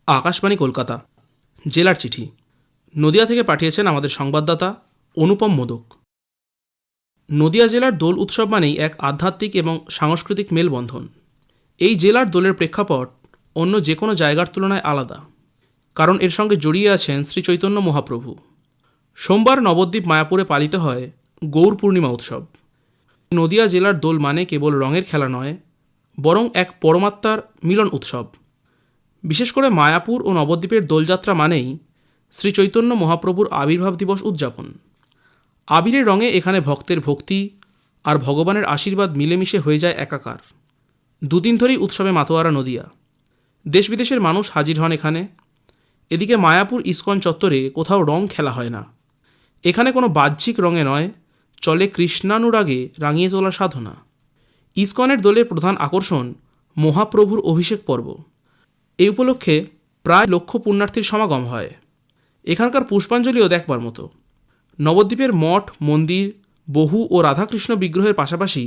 আকাশবাণী কলকাতা। জেলার চিঠি। নদিয়া থেকে পাঠিয়েছেন আমাদের সংবাদদাতা অনুপম মোদক। নদিয়া জেলার দোল উৎসব মানেই এক আধ্যাত্মিক এবং সাংস্কৃতিক মেলবন্ধন। এই জেলার দোলের প্রেক্ষাপট অন্য যে কোনো জায়গার তুলনায় আলাদা, কারণ এর সঙ্গে জড়িয়ে আছেন শ্রী চৈতন্য মহাপ্রভু। সোমবার নবদ্বীপ মায়াপুরে পালিত হয় গৌর পূর্ণিমা উৎসব। নদিয়া জেলার দোল মানে কেবল রঙের খেলা নয়, বরং এক পরমাত্মার মিলন উৎসব। বিশেষ করে মায়াপুর ও নবদ্বীপের দোলযাত্রা মানেই শ্রী চৈতন্য মহাপ্রভুর আবির্ভাব দিবস উদযাপন। আবিরের রঙে এখানে ভক্তের ভক্তি আর ভগবানের আশীর্বাদ মিলেমিশে হয়ে যায় একাকার। দুদিন ধরেই উৎসবে মাতোয়ারা নদিয়া। দেশ বিদেশের মানুষ হাজির হন এখানে। এদিকে মায়াপুর ইস্কন চত্বরে কোথাও রং খেলা হয় না। এখানে কোনো বাহ্যিক রঙে নয়, চলে কৃষ্ণানুরাগে রাঙিয়ে তোলা সাধনা। ইস্কনের দোলের প্রধান আকর্ষণ মহাপ্রভুর অভিষেক পর্ব। এই উপলক্ষে প্রায় লক্ষ পুণ্যার্থীর সমাগম হয়। এখানকার পুষ্পাঞ্জলিও দেখবার মতো। নবদ্বীপের মঠ, মন্দির, বহু ও রাধাকৃষ্ণ বিগ্রহের পাশাপাশি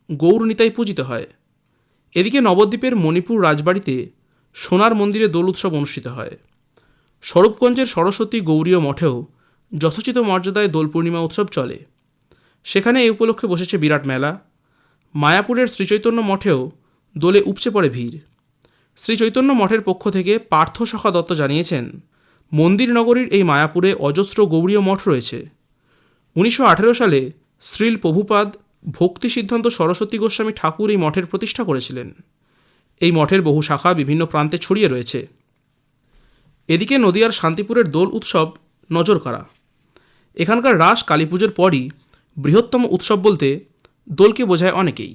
গৌর নিতাই পূজিত হয়। এদিকে নবদ্বীপের মণিপুর রাজবাড়িতে সোনার মন্দিরে দোল উৎসব অনুষ্ঠিত হয়। স্বরূপগঞ্জের সরস্বতী গৌরীয় মঠেও যথোচিত মর্যাদায় দোল পূর্ণিমা উৎসব চলে। সেখানে এই উপলক্ষে বসেছে বিরাট মেলা। মায়াপুরের শ্রীচৈতন্য মঠেও দোলে উপচে পড়ে ভিড়। শ্রীচৈতন্য মঠের পক্ষ থেকে পার্থসখা দত্ত জানিয়েছেন, মন্দির নগরীর এই মায়াপুরে অজস্র গৌড়ীয় মঠ রয়েছে। 1918 সালে শ্রীল প্রভুপাদ ভক্তি সিদ্ধান্ত সরস্বতী গোস্বামী ঠাকুর এই মঠের প্রতিষ্ঠা করেছিলেন। এই মঠের বহু শাখা বিভিন্ন প্রান্তে ছড়িয়ে রয়েছে। এদিকে নদিয়ার শান্তিপুরের দোল উৎসব নজর কাড়া। এখানকার রাস কালী পুজোর পরই বৃহত্তম উৎসব বলতে দোলকে বোঝায় অনেকেই।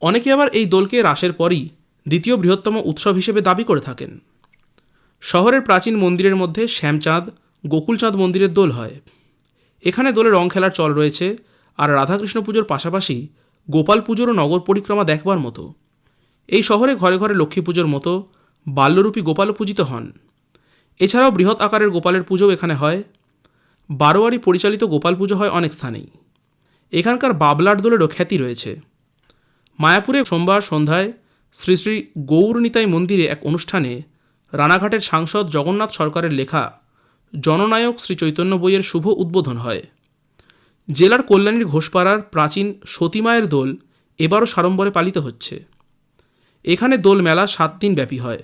অনেকে আবার এই দোলকে রাসের পরই দ্বিতীয় বৃহত্তম উৎসব হিসেবে দাবি করে থাকেন। শহরের প্রাচীন মন্দিরের মধ্যে শ্যামচাঁদ, গোকুলচাঁদ মন্দিরের দোল হয়। এখানে দোলে রং খেলার চল রয়েছে, আর রাধাকৃষ্ণ পুজোর পাশাপাশি গোপাল পুজোরও নগর পরিক্রমা দেখবার মতো। এই শহরে ঘরে ঘরে লক্ষ্মী পুজোর মতো বাল্যরূপী গোপালও পূজিত হন। এছাড়াও বৃহৎ আকারের গোপালের পুজোও এখানে হয়। বারোয়ারি পরিচালিত গোপাল পুজো হয় অনেক স্থানেই। এখানকার বাবলার দোলেরও খ্যাতি রয়েছে। মায়াপুরে সোমবার সন্ধ্যায় শ্রী শ্রী গৌর নিতাই মন্দিরে এক অনুষ্ঠানে রানাঘাটের সাংসদ জগন্নাথ সরকারের লেখা জননায়ক শ্রী চৈতন্য বইয়ের শুভ উদ্বোধন হয়। জেলার কল্যাণীর ঘোষপাড়ার প্রাচীন সতীমায়ের দোল এবারও সাড়ম্বরে পালিত হচ্ছে। এখানে দোল মেলা 7 দিন ব্যাপী হয়।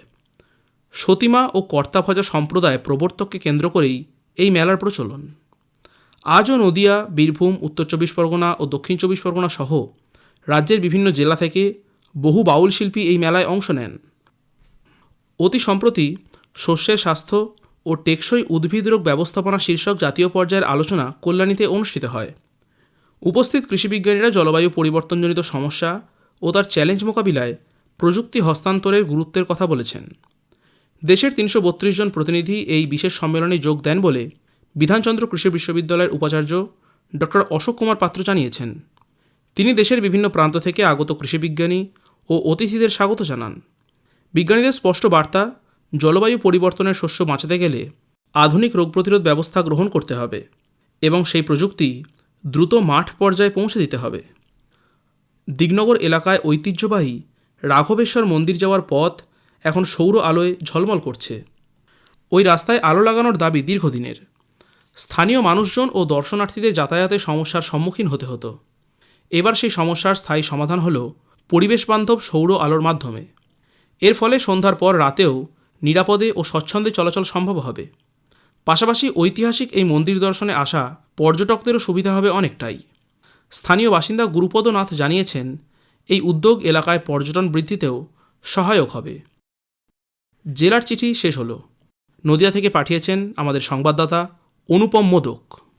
সতীমা ও কর্তাভজা সম্প্রদায় প্রবর্তককে কেন্দ্র করেই এই মেলার প্রচলন। আজও নদিয়া, বীরভূম, উত্তর 24 পরগনা ও দক্ষিণ 24 পরগনা সহ রাজ্যের বিভিন্ন জেলা থেকে বহু বাউল শিল্পী এই মেলায় অংশ নেন। অতি সম্প্রতি শস্যের স্বাস্থ্য ও টেকসই উদ্ভিদ রোগ ব্যবস্থাপনা শীর্ষক জাতীয় পর্যায়ের আলোচনা কল্যাণীতে অনুষ্ঠিত হয়। উপস্থিত কৃষিবিজ্ঞানীরা জলবায়ু পরিবর্তনজনিত সমস্যা ও তার চ্যালেঞ্জ মোকাবিলায় প্রযুক্তি হস্তান্তরের গুরুত্বের কথা বলেছেন। দেশের 332 জন প্রতিনিধি এই বিশেষ সম্মেলনে যোগ দেন বলে বিধানচন্দ্র কৃষি বিশ্ববিদ্যালয়ের উপাচার্য ডক্টর অশোক কুমার পাত্র জানিয়েছেন। তিনি দেশের বিভিন্ন প্রান্ত থেকে আগত কৃষিবিজ্ঞানী ও অতিথিদের স্বাগত জানান। বিজ্ঞানীদের স্পষ্ট বার্তা, জলবায়ু পরিবর্তনের শস্য বাঁচাতে গেলে আধুনিক রোগ প্রতিরোধ ব্যবস্থা গ্রহণ করতে হবে এবং সেই প্রযুক্তি দ্রুত মাঠ পর্যায়ে পৌঁছে দিতে হবে। দিগনগর এলাকায় ঐতিহ্যবাহী রাঘবেশ্বর মন্দির যাওয়ার পথ এখন সৌর আলোয় ঝলমল করছে। ওই রাস্তায় আলো লাগানোর দাবি দীর্ঘদিনের। স্থানীয় মানুষজন ও দর্শনার্থীদের যাতায়াতে সমস্যার সম্মুখীন হতে হতো। এবার সেই সমস্যার স্থায়ী সমাধান হলো পরিবেশবান্ধব সৌর আলোর মাধ্যমে। এর ফলে সন্ধ্যার পর রাতেও নিরাপদে ও স্বচ্ছন্দে চলাচল সম্ভব হবে। পাশাপাশি ঐতিহাসিক এই মন্দির দর্শনে আসা পর্যটকদেরও সুবিধা হবে অনেকটাই। স্থানীয় বাসিন্দা গুরুপদ নাথ জানিয়েছেন, এই উদ্যোগ এলাকায় পর্যটন বৃদ্ধিতেও সহায়ক হবে। জেলার চিঠি শেষ হলো। নদিয়া থেকে পাঠিয়েছেন আমাদের সংবাদদাতা অনুপম মোদক।